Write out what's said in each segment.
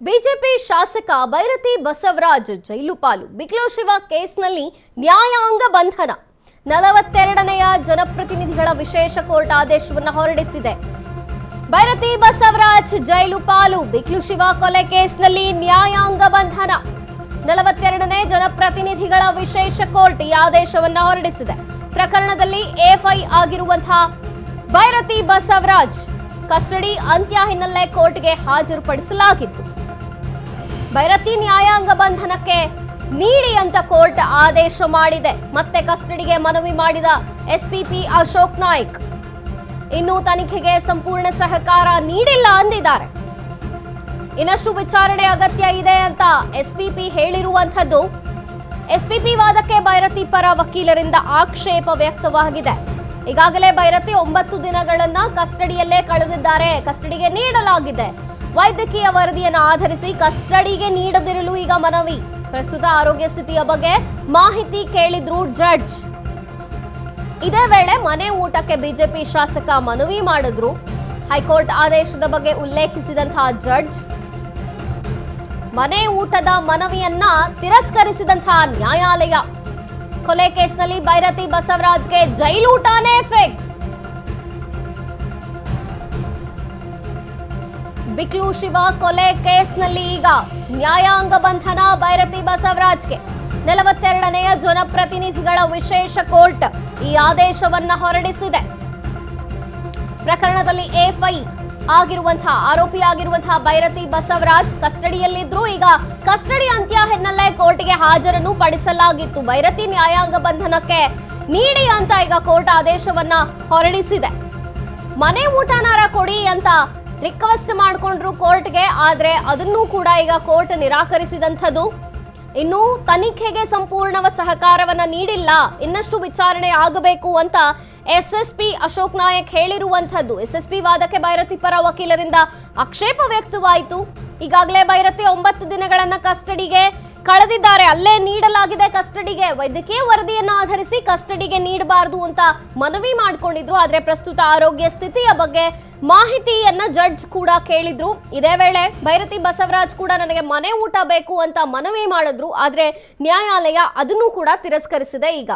BJP ಶಾಸಕ ಬೈರತಿ ಬಸವರಾಜ್ ಜೈಲು ಪಾಲು. ಬಿಕ್ಲು ಶಿವ ಕೇಸ್ನಲ್ಲಿ ನ್ಯಾಯಾಂಗ ಬಂಧನ. 42ನೇಯ ಜನಪ್ರತಿನಿಧಿಗಳ ವಿಶೇಷ ಕೋರ್ಟ್ ಆದೇಶವನ್ನು ಹೊರಡಿಸಿದೆ. ಬೈರತಿ ಬಸವರಾಜ್ ಜೈಲು ಪಾಲು. ಬಿಕ್ಲು ಶಿವ ಕೊಲೆ ಕೇಸ್ನಲ್ಲಿ ನ್ಯಾಯಾಂಗ ಬಂಧನ. 42ನೇ ಜನಪ್ರತಿನಿಧಿಗಳ ವಿಶೇಷ ಕೋರ್ಟ್ ಈ ಆದೇಶವನ್ನು ಹೊರಡಿಸಿದೆ. ಪ್ರಕರಣದಲ್ಲಿ ಎಫ್ಐ ಆಗಿರುವಂತಹ ಬೈರತಿ ಬಸವರಾಜ್ ಕಸ್ಟಡಿ ಅಂತ್ಯ ಹಿನ್ನೆಲೆ ಕೋರ್ಟ್ಗೆ ಹಾಜರುಪಡಿಸಲಾಗಿತ್ತು. ಬೈರತಿ ನ್ಯಾಯಾಂಗ ಬಂಧನಕ್ಕೆ ನೀಡಿ ಅಂತ ಕೋರ್ಟ್ ಆದೇಶ ಮಾಡಿದೆ. ಮತ್ತೆ ಕಸ್ಟಡಿಗೆ ಮನವಿ ಮಾಡಿದ ಎಸ್ಪಿಪಿ ಅಶೋಕ್ ನಾಯ್ಕ್ ಇನ್ನೂ ತನಿಖೆಗೆ ಸಂಪೂರ್ಣ ಸಹಕಾರ ನೀಡಿಲ್ಲ ಅಂದಿದ್ದಾರೆ. ಇನ್ನಷ್ಟು ವಿಚಾರಣೆ ಅಗತ್ಯ ಇದೆ ಅಂತ ಎಸ್ಪಿಪಿ ಹೇಳಿರುವಂತದ್ದು. ಎಸ್ಪಿಪಿ ವಾದಕ್ಕೆ ಬೈರತಿ ಪರ ವಕೀಲರಿಂದ ಆಕ್ಷೇಪ ವ್ಯಕ್ತವಾಗಿದೆ. ಈಗಾಗಲೇ ಬೈರತಿ 9 ದಿನಗಳನ್ನ ಕಸ್ಟಡಿಯಲ್ಲೇ ಕಳೆದಿದ್ದಾರೆ. ಕಸ್ಟಡಿಗೆ ನೀಡಲಾಗಿದೆ. ವೈದ್ಯಕೀಯ ವರದಿಯನ್ನು ಆಧರಿಸಿ ಕಸ್ಟಡಿಗೆ ನೀಡದಿರಲು ಈಗ ಮನವಿ. ಪ್ರಸ್ತುತ ಆರೋಗ್ಯ ಸ್ಥಿತಿಯ ಬಗ್ಗೆ ಮಾಹಿತಿ ಕೇಳಿದ್ರು ಜಡ್ಜ್. ಇದೇ ವೇಳೆ ಮನೆ ಊಟಕ್ಕೆ ಬಿಜೆಪಿ ಶಾಸಕ ಮನವಿ ಮಾಡಿದ್ರು. ಹೈಕೋರ್ಟ್ ಆದೇಶದ ಬಗ್ಗೆ ಉಲ್ಲೇಖಿಸಿದಂತಹ ಜಡ್ಜ್ ಮನೆ ಊಟದ ಮನವಿಯನ್ನ ತಿರಸ್ಕರಿಸಿದಂತಹ ನ್ಯಾಯಾಲಯ ಕೊಲೆ ಕೇಸ್ನಲ್ಲಿ ಬೈರತಿ ಬಸವರಾಜ್ಗೆ ಜೈಲೂಟನೇ ಫಿಕ್ಸ್. ಬಿಕ್ಲು ಶಿವ ಕೊಲೆ ಕೇಸ್ನಲ್ಲಿ ಈಗ ನ್ಯಾಯಾಂಗ ಬಂಧನ ಬೈರತಿ ಬಸವರಾಜ್ಗೆ. 42ನೇಯ ಜನಪ್ರತಿನಿಧಿಗಳ ವಿಶೇಷ ಕೋರ್ಟ್ ಈ ಆದೇಶವನ್ನ ಹೊರಡಿಸಿದೆ. ಪ್ರಕರಣದಲ್ಲಿ ಎಫ್ಐ ಆಗಿರುವಂತಹ ಆರೋಪಿಯಾಗಿರುವಂತಹ ಬೈರತಿ ಬಸವರಾಜ್ ಕಸ್ಟಡಿಯಲ್ಲಿದ್ರು. ಈಗ ಕಸ್ಟಡಿ ಅಂತ್ಯ ಹಿನ್ನೆಲೆ ಕೋರ್ಟ್ಗೆ ಹಾಜರನ್ನು ಪಡಿಸಲಾಗಿತ್ತು. ಬೈರತಿ ನ್ಯಾಯಾಂಗ ಬಂಧನಕ್ಕೆ ನೀಡಿ ಅಂತ ಈಗ ಕೋರ್ಟ್ ಆದೇಶವನ್ನ ಹೊರಡಿಸಿದೆ. ಮನೆ ಊಟನಾರ ಕೊಡಿ ಅಂತ ರಿಕ್ವೆಸ್ಟ್ ಮಾಡಿಕೊಂಡ್ರು ಕೋರ್ಟ್ಗೆ. ಆದ್ರೆ ಅದನ್ನೂ ಕೂಡ ಈಗ ಕೋರ್ಟ್ ನಿರಾಕರಿಸಿದಂಥದ್ದು. ಇನ್ನು ತನಿಖೆಗೆ ಸಂಪೂರ್ಣ ಸಹಕಾರವನ್ನ ನೀಡಿಲ್ಲ, ಇನ್ನಷ್ಟು ವಿಚಾರಣೆ ಆಗಬೇಕು ಅಂತ ಎಸ್ಎಸ್ಪಿ ಅಶೋಕ್ ನಾಯಕ್ ಹೇಳಿರುವಂಥದ್ದು. ಎಸ್ಎಸ್ಪಿ ವಾದಕ್ಕೆ ಬೈರತಿ ಪರ ವಕೀಲರಿಂದ ಆಕ್ಷೇಪ ವ್ಯಕ್ತವಾಯಿತು. ಈಗಾಗಲೇ ಬೈರತಿ 9 ದಿನಗಳನ್ನ ಕಸ್ಟಡಿಗೆ ಕಳೆದಿದ್ದಾರೆ. ಅಲ್ಲೇ ನೀಡಲಾಗಿದೆ ಕಸ್ಟಡಿಗೆ. ವೈದ್ಯಕೀಯ ವರದಿಯನ್ನು ಆಧರಿಸಿ ಕಸ್ಟಡಿಗೆ ನೀಡಬಾರದು ಅಂತ ಮನವಿ ಮಾಡಿಕೊಂಡಿದ್ರು. ಆದ್ರೆ ಪ್ರಸ್ತುತ ಆರೋಗ್ಯ ಸ್ಥಿತಿಯ ಬಗ್ಗೆ ಮಾಹಿತಿಯನ್ನ ಜಡ್ಜ್ ಕೂಡ ಕೇಳಿದ್ರು. ಇದೇ ವೇಳೆ ಬೈರತಿ ಬಸವರಾಜ್ ಕೂಡ ನನಗೆ ಮನೆ ಊಟ ಬೇಕು ಅಂತ ಮನವಿ ಮಾಡಿದ್ರು. ಆದ್ರೆ ನ್ಯಾಯಾಲಯ ಅದನ್ನು ಕೂಡ ತಿರಸ್ಕರಿಸಿದೆ. ಈಗ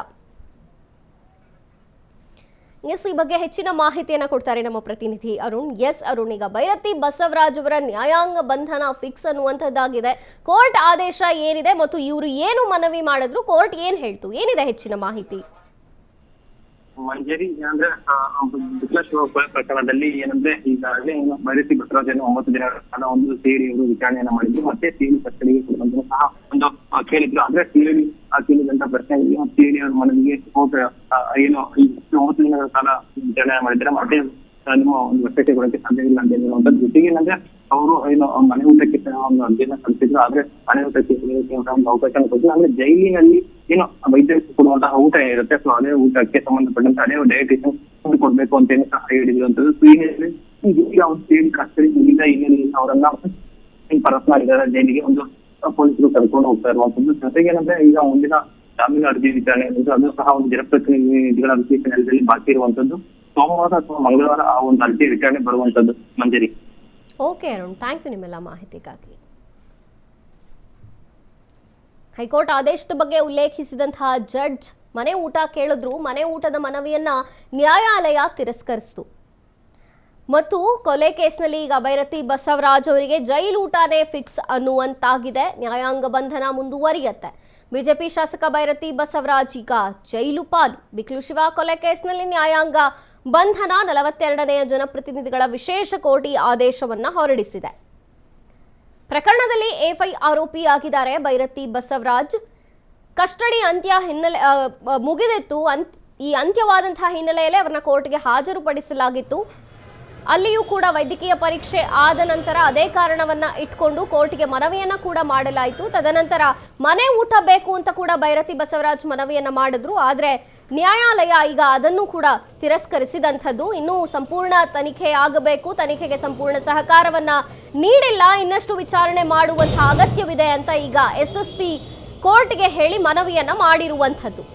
ಈ ಬಗ್ಗೆ ಹೆಚ್ಚಿನ ಮಾಹಿತಿಯನ್ನ ಕೊಡ್ತಾರೆ ನಮ್ಮ ಪ್ರತಿನಿಧಿ ಅರುಣ್. ಅರುಣ್, ಈಗ ಬೈರತಿ ಬಸವರಾಜ್ ಅವರ ನ್ಯಾಯಾಂಗ ಬಂಧನ ಫಿಕ್ಸ್ ಅನ್ನುವಂಥದ್ದಾಗಿದೆ. ಕೋರ್ಟ್ ಆದೇಶ ಏನಿದೆ ಮತ್ತು ಇವರು ಏನು ಮನವಿ ಮಾಡಿದ್ರು, ಕೋರ್ಟ್ ಏನ್ ಹೇಳ್ತು, ಏನಿದೆ ಹೆಚ್ಚಿನ ಮಾಹಿತಿ? ಮಂಜರಿ ಅಂದ್ರೆ ಬಿಕ್ಲೇಶ್ವರ ಕೊಲೆ ಪ್ರಕರಣದಲ್ಲಿ ಏನಂದ್ರೆ ಈಗಾಗಲೇ ಬೈರತಿ ಬಸವರಾಜನ್ನು 9 ದಿನಗಳ ಕಾಲ ಒಂದು ಸೇರಿ ಅವರು ವಿಚಾರಣೆಯನ್ನ ಮಾಡಿದ್ರು. ಮತ್ತೆ ಸಿಐಡಿ ಕಸ್ಟಡಿಗೆ ಕೊಡುವಂತ ಸಹ ಒಂದು ಕೇಳಿದ್ರು. ಆದ್ರೆ ಸಿಐಡಿ ಕೇಳಿದಂತ ಪ್ರಶ್ನೆ ಸಿಐಡಿ ಅವರ ಮನವಿಗೆ ಕೋರ್ಟ್ ಏನು 9 ದಿನಗಳ ಕಾಲ ವಿಚಾರಣೆ ಮಾಡಿದ್ರೆ ಮತ್ತೆ ನಿಮ್ಮ ಒಂದು ವಶಕ್ಕೆ ಕೊಡಕ್ಕೆ ಸಾಧ್ಯವಿಲ್ಲ ಅಂತ ಹೇಳುವಂಥದ್ದು. ಜೊತೆಗೆ ಏನಂದ್ರೆ ಅವರು ಏನು ಮನೆ ಊಟಕ್ಕೆ ಒಂದು ಅರ್ಜಿಯನ್ನ ಸಲ್ಲಿಸಿದ್ರು. ಆದ್ರೆ ಮನೆ ಊಟಕ್ಕೆ ಒಂದು ಅವಕಾಶ ಕೊಟ್ಟಿಲ್ಲ. ಅಂದ್ರೆ ಜೈಲಿನಲ್ಲಿ ಏನು ವೈದ್ಯರಿಗೆ ಕೊಡುವಂತಹ ಊಟ ಇರುತ್ತೆ, ಸೊ ಅದೇ ಊಟಕ್ಕೆ ಸಂಬಂಧಪಟ್ಟಂತೆ ಅದೇ ಡಯಟಿಷಿಯನ್ ಕೊಡ್ಬೇಕು ಅಂತ ಏನು ಸಹ ಹೇಳಿರುವಂತದ್ದು. ಸೊ ಈಗ ಅವ್ರು ಸೇರಿ ಕಸ್ಟಡಿ ಮುಗಿದ ಹಿನ್ನೆಲೆಯಲ್ಲಿ ಅವರನ್ನ ಪರಸ್ ಮಾಡಿದ್ದಾರೆ. ಜೈಲಿಗೆ ಒಂದು ಪೊಲೀಸರು ಕರ್ಕೊಂಡು ಹೋಗ್ತಾ ಇರುವಂತದ್ದು. ಜೊತೆಗೆ ಏನಂದ್ರೆ ಈಗ ಮುಂದಿನ ಜಾಮೀನು ಅರ್ಜಿ ವಿಚಾರಣೆ ಅದು ಸಹ ಒಂದು ಜನಪ್ರತಿನಿಧಿಗಳ ವಿಶೇಷ ನ್ಯಾಯಾಲಯದಲ್ಲಿ ಬಾಕಿ ಇರುವಂತದ್ದು. ಸೋಮವಾರ ಅಥವಾ ಮಂಗಳವಾರ ಆ ಒಂದು ಅರ್ಜಿ ವಿಚಾರಣೆ ಬರುವಂತದ್ದು. ಮಂಜರಿ. ಓಕೆ ಅರುಣ್, ಥ್ಯಾಂಕ್ ಯು ನಿಮ್ಮೆಲ್ಲ ಮಾಹಿತಿಗಾಗಿ. ಹೈಕೋರ್ಟ್ ಆದೇಶದ ಬಗ್ಗೆ ಉಲ್ಲೇಖಿಸಿದಂತಹ ಜಡ್ಜ್ ಮನೆ ಊಟ ಕೇಳಿದ್ರು. ಮನೆ ಊಟದ ಮನವಿಯನ್ನ ನ್ಯಾಯಾಲಯ ತಿರಸ್ಕರಿಸಿತು. ಮತ್ತು ಕೊಲೆ ಕೇಸ್ನಲ್ಲಿ ಈಗ ಬೈರತಿ ಬಸವರಾಜ್ ಅವರಿಗೆ ಜೈಲೂಟನೇ ಫಿಕ್ಸ್ ಅನ್ನುವಂತಾಗಿದೆ. ನ್ಯಾಯಾಂಗ ಬಂಧನ ಮುಂದುವರಿಯುತ್ತೆ. ಬಿಜೆಪಿ ಶಾಸಕ ಬೈರತಿ ಬಸವರಾಜ್ ಈಗ ಜೈಲು ಪಾಲು. ಬಿಕ್ಲು ಶಿವ ಕೊಲೆ ಕೇಸ್ನಲ್ಲಿ ನ್ಯಾಯಾಂಗ ಬಂಧನ. 42ನೇಯ ಜನಪ್ರತಿನಿಧಿಗಳ ವಿಶೇಷ ಕೋರ್ಟ್ ಈ ಆದೇಶವನ್ನ ಹೊರಡಿಸಿದೆ. ಪ್ರಕರಣದಲ್ಲಿ ಎಫ್ಐ ಆರೋಪಿಯಾಗಿದ್ದಾರೆ ಬೈರತಿ ಬಸವರಾಜ್. ಕಸ್ಟಡಿ ಅಂತ್ಯ ಹಿನ್ನೆಲೆ ಮುಗಿದಿತ್ತು. ಈ ಅಂತ್ಯವಾದಂತಹ ಹಿನ್ನೆಲೆಯಲ್ಲಿ ಅವರನ್ನ ಕೋರ್ಟ್ಗೆ ಹಾಜರುಪಡಿಸಲಾಗಿತ್ತು. ಅಲ್ಲಿಯೂ ಕೂಡ ವೈದ್ಯಕೀಯ ಪರೀಕ್ಷೆ ಆದ ನಂತರ ಅದೇ ಕಾರಣವನ್ನ ಇಟ್ಕೊಂಡು ಕೋರ್ಟ್ಗೆ ಮನವಿಯನ್ನ ಕೂಡ ಮಾಡಲಾಯಿತು. ತದನಂತರ ಮನೆ ಊಟ ಬೇಕು ಅಂತ ಕೂಡ ಬೈರತಿ ಬಸವರಾಜ್ ಮನವಿಯನ್ನ ಮಾಡಿದ್ರು. ಆದ್ರೆ ನ್ಯಾಯಾಲಯ ಈಗ ಅದನ್ನು ಕೂಡ ತಿರಸ್ಕರಿಸಿದಂಥದ್ದು. ಇನ್ನೂ ಸಂಪೂರ್ಣ ತನಿಖೆ ಆಗಬೇಕು, ತನಿಖೆಗೆ ಸಂಪೂರ್ಣ ಸಹಕಾರವನ್ನ ನೀಡಿಲ್ಲ, ಇನ್ನಷ್ಟು ವಿಚಾರಣೆ ಮಾಡುವಂತಹ ಅಗತ್ಯವಿದೆ ಅಂತ ಈಗ ಎಸ್ಎಸ್ಪಿ ಕೋರ್ಟ್ಗೆ ಹೇಳಿ ಮನವಿಯನ್ನ ಮಾಡಿರುವಂಥದ್ದು.